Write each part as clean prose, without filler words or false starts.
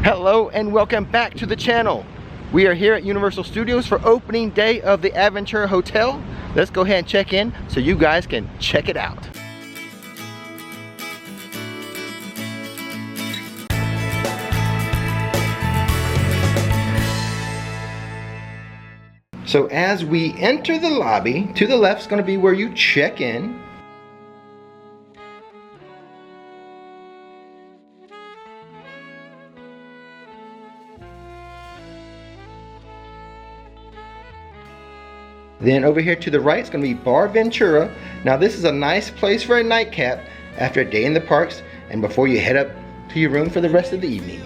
Hello and welcome back to the channel. We are here at Universal Studios for opening day of the Aventura Hotel. Let's go ahead and check in so you guys can check it out. So as we enter the lobby, to the left is going to be where you check in. Then over here to the right is going to be Bar Ventura. Now this is a nice place for a nightcap after a day in the parks and before you head up to your room for the rest of the evening.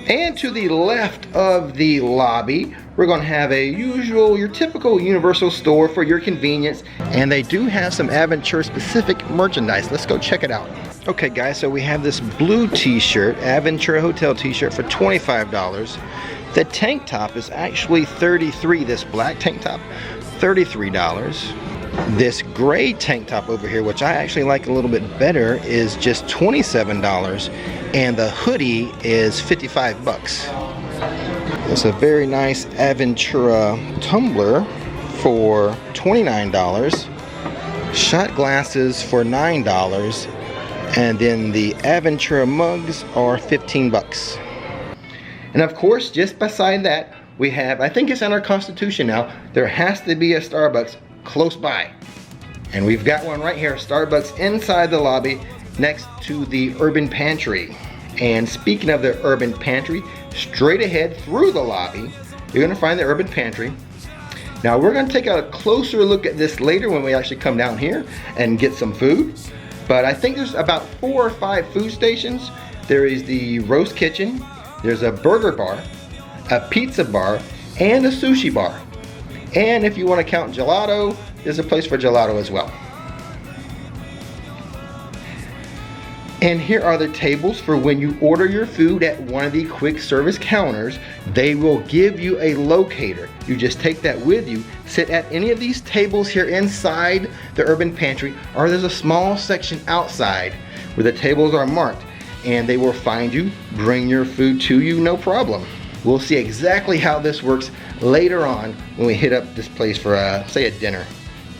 And to the left of the lobby, we're going to have your typical Universal store for your convenience. And they do have some Aventura specific merchandise. Let's go check it out. Okay guys, so we have this blue t-shirt, Aventura Hotel t-shirt for $25. The tank top is actually $33, this black tank top, $33. This gray tank top over here, which I actually like a little bit better, is just $27. And the hoodie is 55 bucks. It's a very nice Aventura tumbler for $29. Shot glasses for $9. And then the Aventura mugs are 15 bucks. And of course, just beside that, we have, I think it's in our constitution now, there has to be a Starbucks close by. And we've got one right here, Starbucks inside the lobby next to the Urban Pantry. And speaking of the Urban Pantry, straight ahead through the lobby, you're gonna find the Urban Pantry. Now we're gonna take a closer look at this later when we actually come down here and get some food. But I think there's about 4 or 5 food stations. There is the roast kitchen, there's a burger bar, a pizza bar, and a sushi bar. And if you want to count gelato, there's a place for gelato as well. And here are the tables for when you order your food at one of the quick service counters. They will give you a locator. You just take that with you, sit at any of these tables here inside the Urban Pantry, or there's a small section outside where the tables are marked. And they will find you, bring your food to you, no problem. We'll see exactly how this works later on when we hit up this place for say a dinner.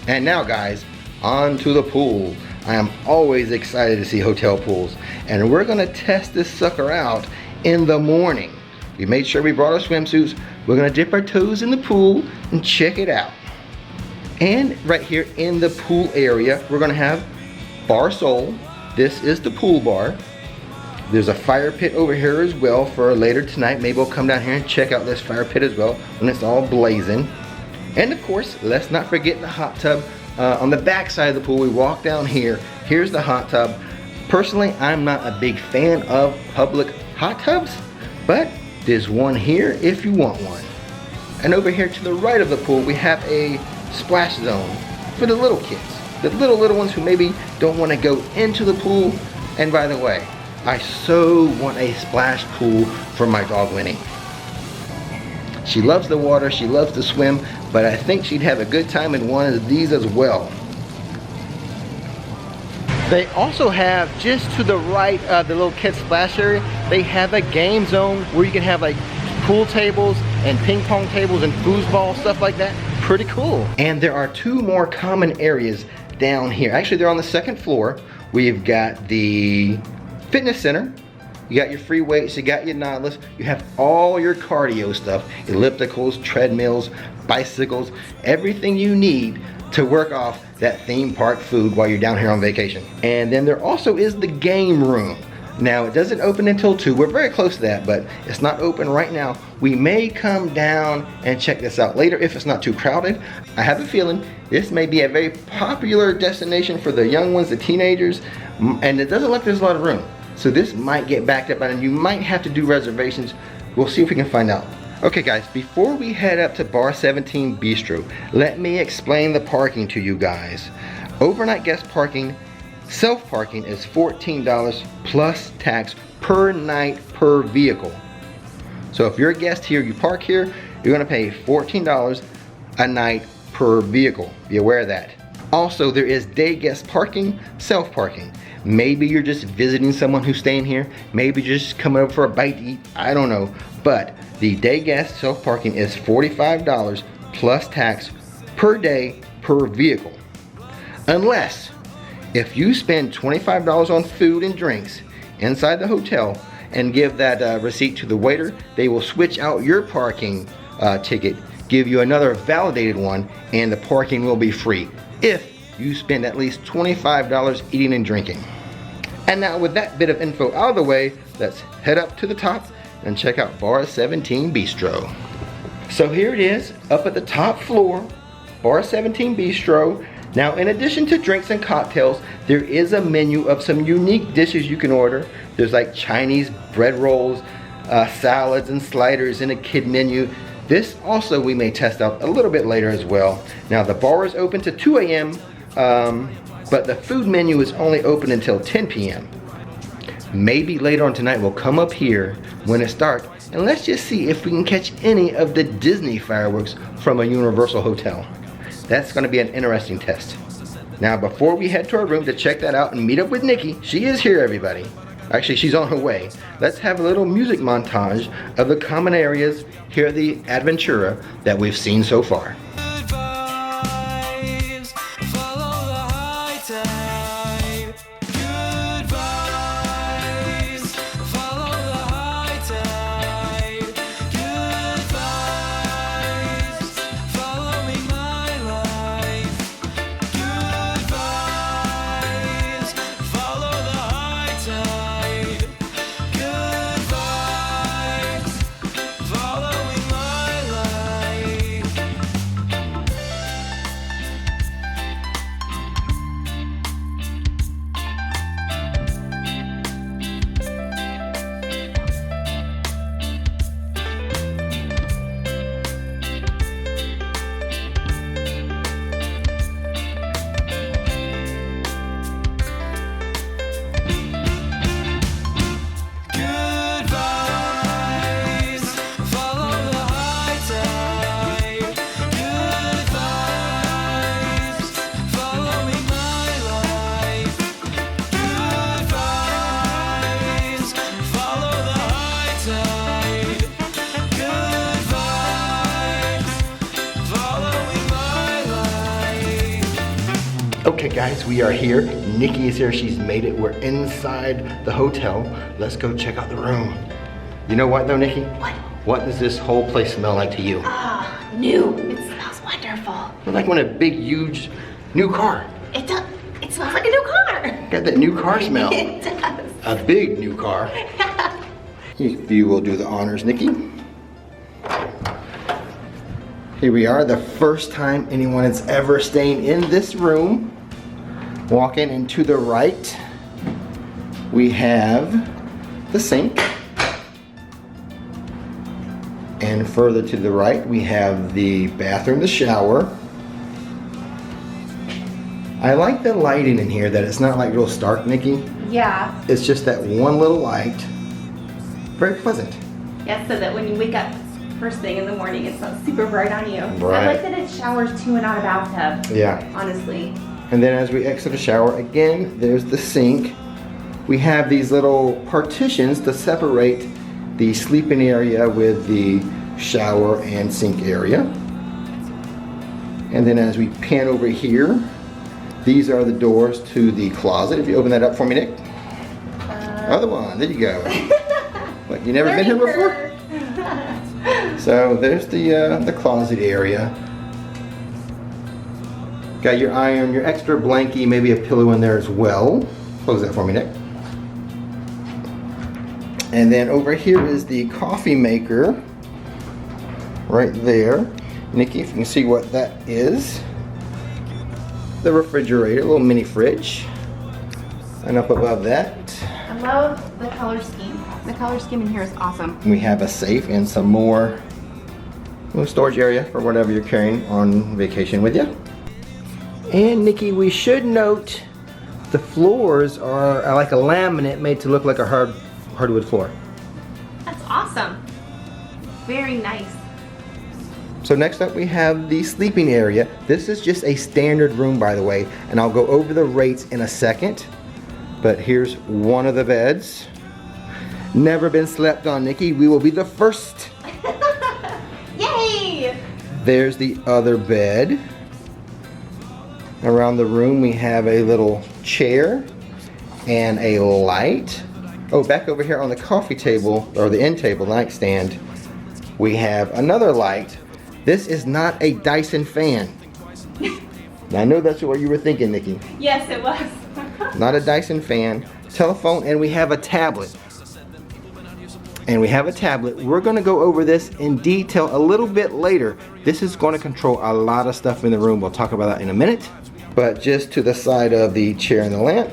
And now guys, on to the pool. I am always excited to see hotel pools. And we're gonna test this sucker out in the morning. We made sure we brought our swimsuits. We're gonna dip our toes in the pool and check it out. And right here in the pool area, we're gonna have Bar Sol. This is the pool bar. There's a fire pit over here as well for later tonight. Maybe we'll come down here and check out this fire pit as well when it's all blazing. And of course, let's not forget the hot tub. On the back side of the pool, we walk down here. Here's the hot tub. Personally, I'm not a big fan of public hot tubs, but there's one here if you want one. And over here to the right of the pool, we have a splash zone for the little kids. The little ones who maybe don't want to go into the pool. And by the way, I so want a splash pool for my dog Winnie. She loves the water, she loves to swim, but I think she'd have a good time in one of these as well. They also have, just to the right of the little kid splash area, they have a game zone where you can have like pool tables and ping pong tables and foosball, stuff like that. Pretty cool. And there are 2 more common areas down here. Actually, they're on the 2nd floor. We've got the fitness center, you got your free weights, you got your Nautilus, you have all your cardio stuff, ellipticals, treadmills, bicycles, everything you need to work off that theme park food while you're down here on vacation. And then there also is the game room. Now it doesn't open until 2, we're very close to that, but it's not open right now. We may come down and check this out later if it's not too crowded. I have a feeling this may be a very popular destination for the young ones, the teenagers, and it doesn't look like there's a lot of room. So this might get backed up and you might have to do reservations. We'll see if we can find out. Okay guys, before we head up to Bar 17 Bistro, let me explain the parking to you guys. Overnight guest parking, self-parking is $14 plus tax per night per vehicle. So if you're a guest here, you park here, you're gonna pay $14 a night per vehicle. Be aware of that. Also, there is day guest parking, self-parking. Maybe you're just visiting someone who's staying here. Maybe you're just coming over for a bite to eat. I don't know. But the day guest self-parking is $45 plus tax per day per vehicle. Unless, if you spend $25 on food and drinks inside the hotel and give that receipt to the waiter, they will switch out your parking ticket, give you another validated one, and the parking will be free if you spend at least $25 eating and drinking. And now with that bit of info out of the way, let's head up to the top and check out Bar 17 Bistro. So here it is, up at the top floor, Bar 17 Bistro. Now, in addition to drinks and cocktails, there is a menu of some unique dishes you can order. There's like Chinese bread rolls, salads and sliders in a kid menu. This also we may test out a little bit later as well. Now, the bar is open to 2 a.m., but the food menu is only open until 10 p.m. Maybe later on tonight we'll come up here when it starts and let's just see if we can catch any of the Disney fireworks from a Universal hotel. That's going to be an interesting test. Now, before we head to our room to check that out and meet up with Nikki, she is here, everybody. Actually, she's on her way. Let's have a little music montage of the common areas here at the Adventura that we've seen so far. Okay guys, we are here. Nikki is here, she's made it. We're inside the hotel. Let's go check out the room. You know what though, Nikki? What? What does this whole place smell like to you? Ah, new. It smells wonderful. It's like when a big, huge, new car. It does. It smells like a new car. Got that new car smell. It does. A big new car. If you will do the honors, Nikki. Here we are, the first time anyone is ever staying in this room. Walking into the right, we have the sink. And further to the right, we have the bathroom, the shower. I like the lighting in here, that it's not like real stark, Nikki. Yeah. It's just that one little light. Very pleasant. Yeah, so that when you wake up first thing in the morning, it's not super bright on you. Right. I like that it showers too and not a bathtub. Yeah. Honestly. And then as we exit the shower, again, there's the sink. We have these little partitions to separate the sleeping area with the shower and sink area. And then as we pan over here, these are the doors to the closet. If you open that up for me, Nick. Other one, there you go. What, you never been here before? So there's the closet area. Got your iron, your extra blankie, maybe a pillow in there as well. Close that for me, Nick. And then over here is the coffee maker. Right there. Nikki, if you can see what that is. The refrigerator, a little mini fridge. And up above that, I love the color scheme. The color scheme in here is awesome. we have a safe and some more little storage area for whatever you're carrying on vacation with you. And Nikki, we should note the floors are like a laminate made to look like a hardwood floor. That's awesome. Very nice. So next up we have the sleeping area. This is just a standard room, by the way, and I'll go over the rates in a second. But here's one of the beds. Never been slept on, Nikki. We will be the first. Yay! There's the other bed. Around the room we have a little chair and a light. Oh, back over here on the coffee table, or the end table nightstand, we have another light. This is not a Dyson fan. Now, I know that's what you were thinking, Nikki. Yes, it was. Not a Dyson fan. Telephone, and we have a tablet. We're going to go over this in detail a little bit later. This is going to control a lot of stuff in the room. We'll talk about that in a minute. But just to the side of the chair and the lamp,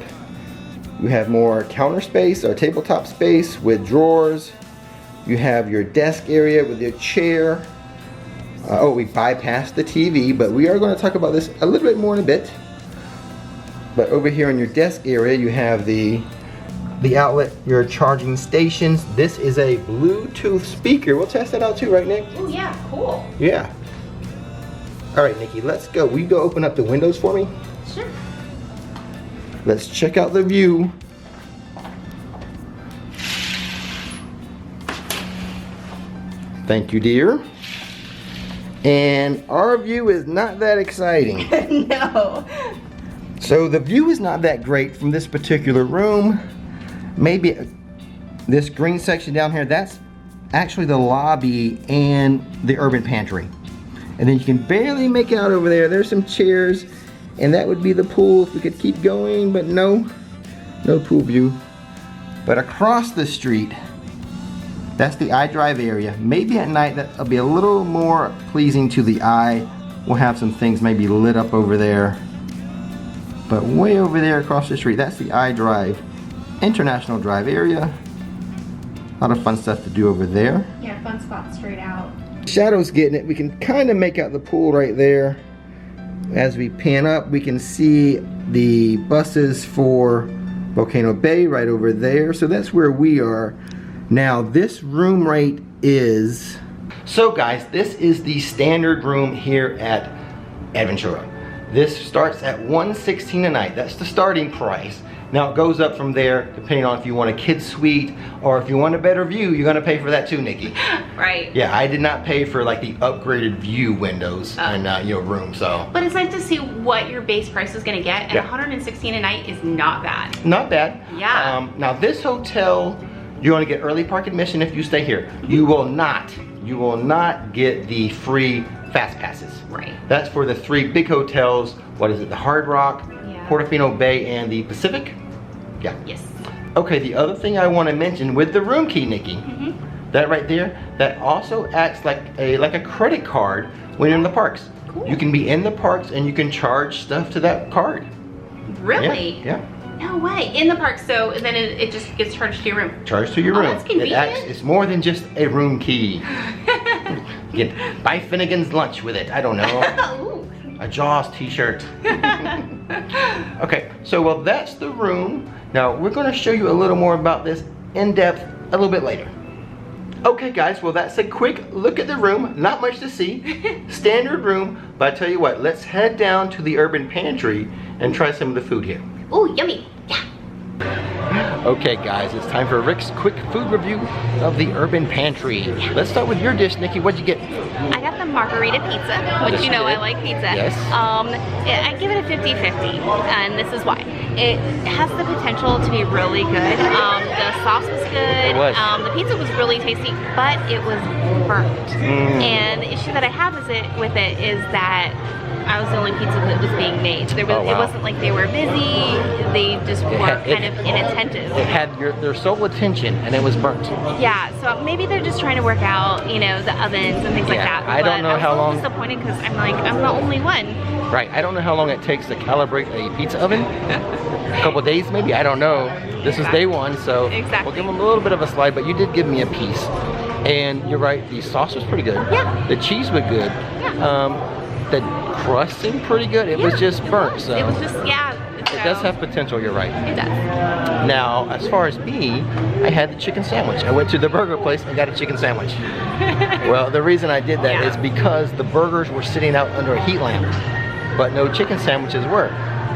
you have more counter space or tabletop space with drawers. You have your desk area with your chair. Oh, we bypassed the TV, but we are going to talk about this a little bit more in a bit. But over here in your desk area, you have the outlet, your charging stations. This is a Bluetooth speaker. We'll test that out too, right, Nick? Oh yeah, cool. Yeah. All right, Nikki, let's go. Will you go open up the windows for me? Sure. Let's check out the view. Thank you, dear. And our view is not that exciting. No. So the view is not that great from this particular room. Maybe this green section down here, that's actually the lobby and the urban pantry. And then you can barely make out over there. There's some chairs, and that would be the pool if we could keep going, but no pool view. But across the street, that's the iDrive area. Maybe at night that'll be a little more pleasing to the eye. We'll have some things maybe lit up over there. But way over there across the street, that's the iDrive International Drive area. A lot of fun stuff to do over there. Yeah, fun spot straight out. Shadow's getting it. We can kind of make out the pool right there. As we pan up, we can see the buses for Volcano Bay right over there. So that's where we are. Now this room rate is... So guys, this is the standard room here at Aventura. This starts at $116 a night. That's the starting price. Now it goes up from there depending on if you want a kid suite or if you want a better view, you're gonna pay for that too, Nikki. Right. Yeah, I did not pay for like the upgraded view windows in your room, so. But it's nice to see what your base price is gonna get, and Yeah. $116 a night is not bad. Not bad. Yeah. Now this hotel, you're gonna get early park admission if you stay here. You will not get the free fast passes. Right. That's for the 3 big hotels. What is it? The Hard Rock, Yeah. Portofino Bay, and the Pacific? Yeah. Yes. Okay, the other thing I want to mention with the room key, Nikki, that right there, that also acts like a credit card when you're in the parks. Cool. You can be in the parks and you can charge stuff to that card. Really? Yeah. No way. In the park, so then it just gets charged to your room. Charged to your Oh, room. that's convenient. It's more than just a room key. You can buy Finnegan's lunch with it. I don't know. Ooh. A Jaws t-shirt. Okay, so well that's the room. Now we're going to show you a little more about this in depth a little bit later. Okay guys, well that's a quick look at the room. Not much to see. Standard room, but I tell you what, let's head down to the urban pantry and try some of the food here. Ooh, yummy. Yeah. Okay guys, it's time for Rick's quick food review of the urban pantry. Let's start with your dish, Nikki. What'd you get? I got the margarita pizza, which you know I like pizza. Yes. I give it a 50-50, and this is why. It has the potential to be really good. The sauce was good. It was. The pizza was really tasty, but it was burnt. And the issue that I have with it is that I was the only pizza that was being made. It wasn't like they were busy. They just were kind of inattentive. It had their sole attention, and it was burnt. Yeah, so maybe they're just trying to work out, you know, the ovens and things like that. I don't know how long. I'm disappointed because I'm like, I'm the only one. Right, I don't know how long it takes to calibrate a pizza oven. A couple days maybe, I don't know. This is day one, so we'll give them a little bit of a slide, but you did give me a piece. And you're right, the sauce was pretty good. Yeah. The cheese was good. Yeah. The crust seemed pretty good. It was just burnt, so. It was just, yeah, So It does have potential, you're right. It does. Now, as far as me, I had the chicken sandwich. I went to the burger place and got a chicken sandwich. Well, the reason I did that is because the burgers were sitting out under a heat lamp, but no chicken sandwiches were.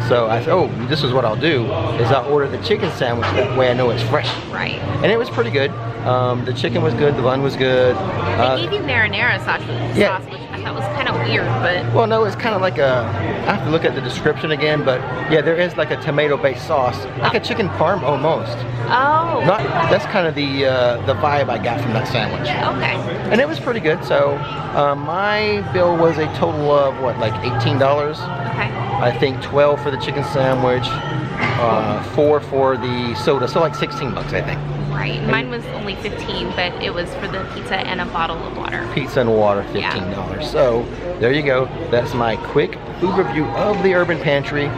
So I said, oh, this is what I'll do, is I'll order the chicken sandwich, that way I know it's fresh. Right. And it was pretty good. The chicken was good, the bun was good. They gave you marinara sauce, which I thought was kind of weird, but... Well, no, it's kind of like a, I have to look at the description again, but yeah, there is like a tomato-based sauce, like a chicken parm almost. Oh. That's kind of the vibe I got from that sandwich. Okay. And it was pretty good, so my bill was a total of, what, like $18? Okay. I think 12 for the chicken sandwich, 4 for the soda, so like 16 bucks, I think. Right. Mine was only 15, but it was for the pizza and a bottle of water. Pizza and water, $15. Yeah. So there you go. That's my quick food review of the Urban Pantry.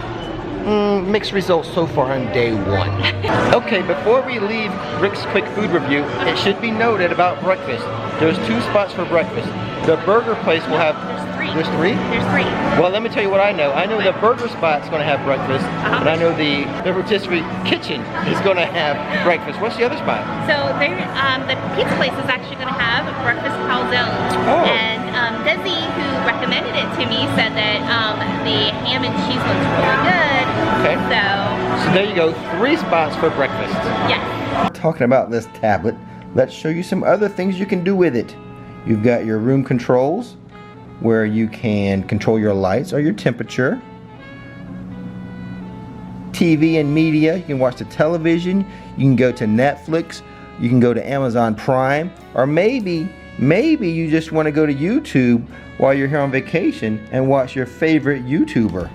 Mixed results so far on day 1. Okay, before we leave Rick's quick food review, it should be noted about breakfast. There's 2 spots for breakfast. The burger place will have... There's 3. There's 3? There's 3. Well, let me tell you what I know. I know the burger spot's going to have breakfast, and I know the rotisserie kitchen is going to have breakfast. What's the other spot? So the pizza place is actually going to have breakfast calzone. Oh. And Desi, who recommended it to me, said that the ham and cheese looks really good. Okay. So there you go. 3 spots for breakfast. Yes. Talking about this tablet, let's show you some other things you can do with it. You've got your room controls, where you can control your lights or your temperature. TV and media, you can watch the television, you can go to Netflix, you can go to Amazon Prime, or maybe you just want to go to YouTube while you're here on vacation and watch your favorite YouTuber.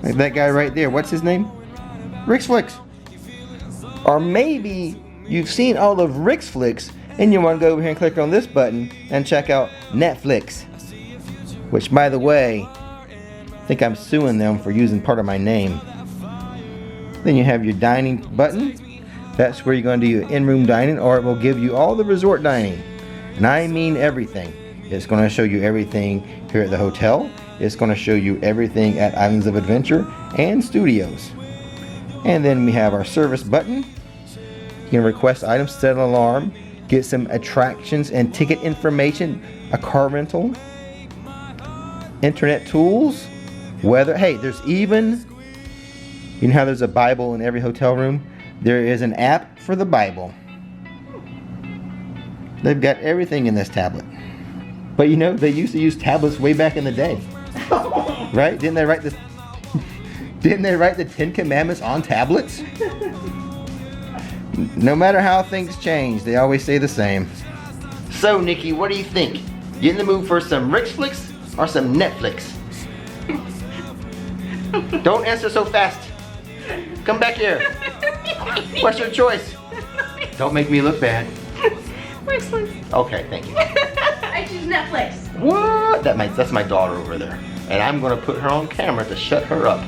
Like that guy right there, what's his name? Rick's Flicks. Or maybe you've seen all of Rick's Flicks and you want to go over here and click on this button and check out Netflix. Which, by the way, I think I'm suing them for using part of my name. Then you have your dining button. That's where you're going to do your in-room dining, or it will give you all the resort dining. And I mean everything. It's going to show you everything here at the hotel. It's going to show you everything at Islands of Adventure and Studios. And then we have our service button. You can request items, set an alarm, get some attractions and ticket information, a car rental, internet tools, weather. Hey, there's even, you know how there's a Bible in every hotel room? There is an app for the Bible. They've got everything in this tablet. But you know, they used to use tablets way back in the day. Right? Didn't they write the 10 Commandments on tablets? No matter how things change, they always stay the same. So, Nikki, what do you think? You in the mood for some Rick's Flicks or some Netflix? Don't answer so fast. Come back here. What's your choice? Don't make me look bad. Rick's Flicks. Okay, thank you. I choose Netflix. What? That's my daughter over there. And I'm gonna put her on camera to shut her up.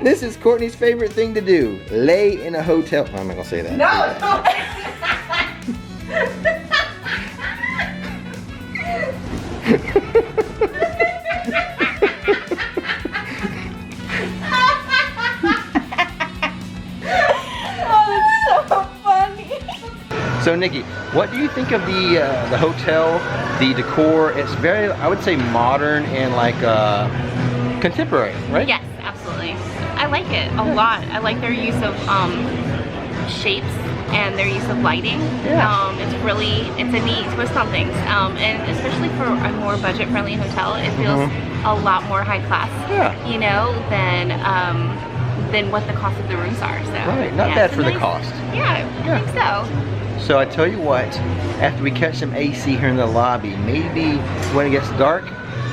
This is Courtney's favorite thing to do. Lay in a hotel. I'm not gonna say that. No! So Nikki, what do you think of the hotel, the decor? It's very, I would say, modern and like contemporary, right? Yes, absolutely. I like it a lot. I like their use of shapes and their use of lighting. Yeah. It's a neat twist on things. And especially for a more budget-friendly hotel, it feels a lot more high class. Yeah. You know, than what the cost of the rooms are. So right, not bad for the cost. Yeah, I think so. So I tell you what, after we catch some AC here in the lobby, maybe when it gets dark,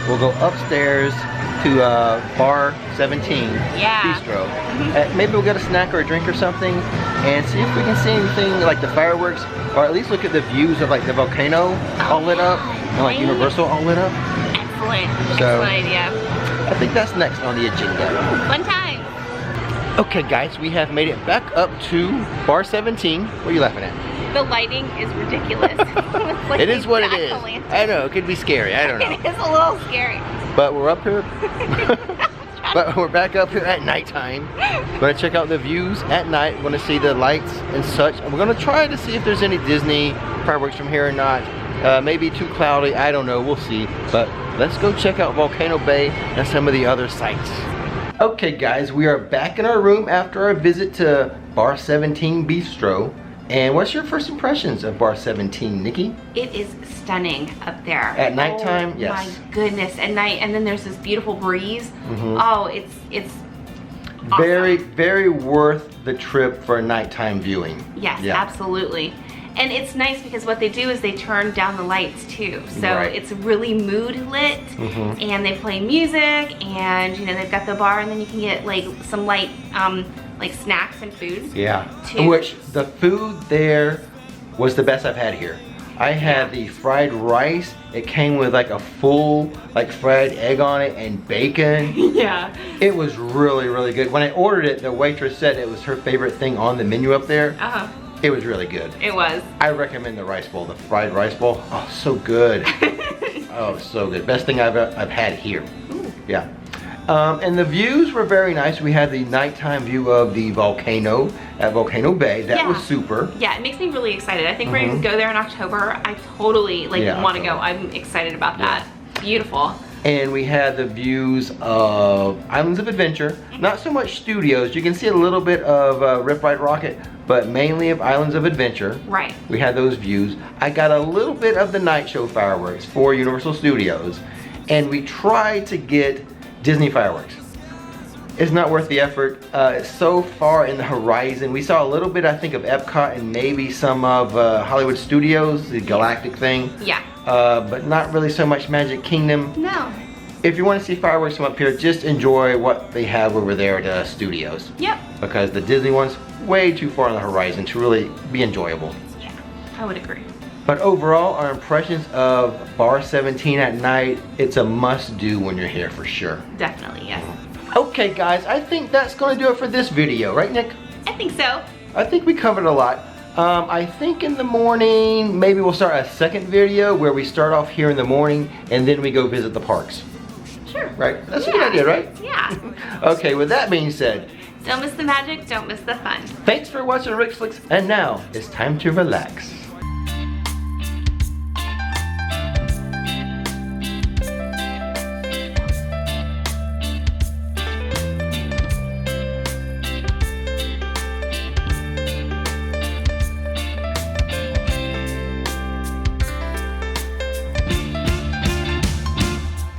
we'll go upstairs to bar 17, Bistro. Maybe we'll get a snack or a drink or something and see if we can see anything like the fireworks, or at least look at the views of like the volcano all lit up, and like Universal all lit up. Excellent. So, excellent idea. I think that's next on the agenda. Fun time. Okay guys, we have made it back up to bar 17. What are you laughing at? The lighting is ridiculous. Like it is what it is. I know, it could be scary, I don't know. It is a little scary. But we're up here. But we're back up here at nighttime. We're gonna check out the views at night. We're gonna see the lights and such. And we're gonna try to see if there's any Disney fireworks from here or not. Maybe too cloudy, I don't know, we'll see. But let's go check out Volcano Bay and some of the other sites. Okay guys, we are back in our room after our visit to Bar 17 Bistro. And what's your first impressions of Bar 17, Nikki? It is stunning up there. At nighttime, yes. My goodness, at night, and then there's this beautiful breeze. Oh, it's awesome. Very worth the trip for a nighttime viewing. Yes, absolutely. And it's nice because what they do is they turn down the lights too. So it's really mood lit, and they play music, and you know they've got the bar, and then you can get like some light like snacks and food. Yeah. Too. Which the food there was the best I've had here. I had the fried rice. It came with like a full like fried egg on it and bacon. Yeah. It was really good. When I ordered it, the waitress said it was her favorite thing on the menu up there. It was really good. It was. I recommend the rice bowl, the fried rice bowl. Oh, so good. Oh, so good. Best thing I've had here. Ooh. Yeah. And the views were very nice. We had the nighttime view of the volcano at Volcano Bay. That was super. Yeah, it makes me really excited. I think we're going to go there in October. I totally want to go. I'm excited about that. Beautiful. And we had the views of Islands of Adventure. Not so much studios. You can see a little bit of Rip Ride Rocket, but mainly of Islands of Adventure. Right. We had those views. I got a little bit of the night show fireworks for Universal Studios. And we tried to get Disney fireworks. It's not worth the effort. It's so far in the horizon. We saw a little bit, I think, of Epcot and maybe some of Hollywood Studios, the Galactic thing. Yeah. But not really so much Magic Kingdom. No. If you want to see fireworks from up here, just enjoy what they have over there at Studios. Yep. Because the Disney one's way too far on the horizon to really be enjoyable. Yeah, I would agree. But overall, our impressions of Bar 17 at night, it's a must-do when you're here for sure. Definitely, yes. Okay guys, I think that's going to do it for this video, right Nick? I think so. I think we covered a lot. I think in the morning, maybe we'll start a second video where we start off here in the morning and then we go visit the parks. Sure. Right? That's a good idea, right? Yeah. Okay, with that being said, don't miss the magic, don't miss the fun. Thanks for watching Rick's Flicks, and now it's time to relax.